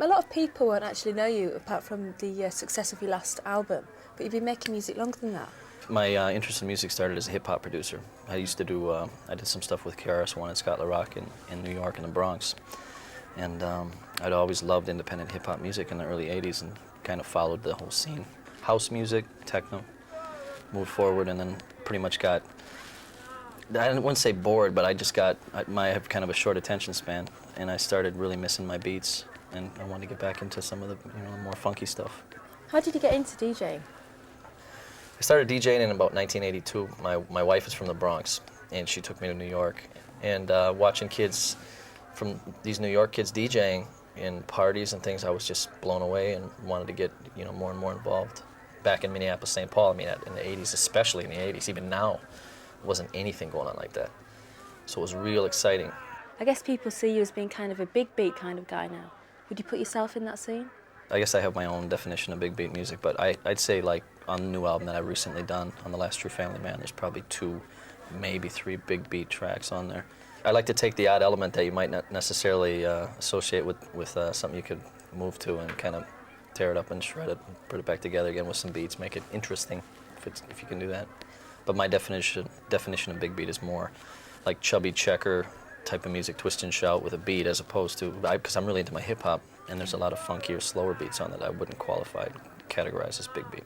A lot of people won't actually know you apart from the success of your last album, but you've been making music longer than that. My interest in music started as a hip-hop producer. I used to do, I did some stuff with KRS-One and Scott LaRock in New York and the Bronx. And I'd always loved independent hip-hop music in the early 80s and kind of followed the whole scene. House music, techno, moved forward, and then pretty much got, I wouldn't say bored, but I have kind of a short attention span, and I started really missing my beats, and I wanted to get back into some of the more funky stuff. How did you get into DJing? I started DJing in about 1982. My wife is from the Bronx, and she took me to New York. And watching kids from these New York kids DJing in parties and things, I was just blown away and wanted to get more and more involved. Back in Minneapolis, St. Paul, I mean, in the 80s, especially in the 80s, even now, wasn't anything going on like that. So it was real exciting. I guess people see you as being kind of a big beat kind of guy now. Would you put yourself in that scene? I guess I have my own definition of big beat music, but I'd say, like, on the new album that I've recently done, on The Last True Family Man, there's probably 2, maybe 3 big beat tracks on there. I like to take the odd element that you might not necessarily associate with something you could move to and kind of tear it up and shred it, put it back together again with some beats, make it interesting, if you can do that. But my definition of big beat is more like chubby checker type of music, twist and shout with a beat, as opposed to, because I'm really into my hip hop, and there's a lot of funkier, slower beats on that I wouldn't categorize as big beat.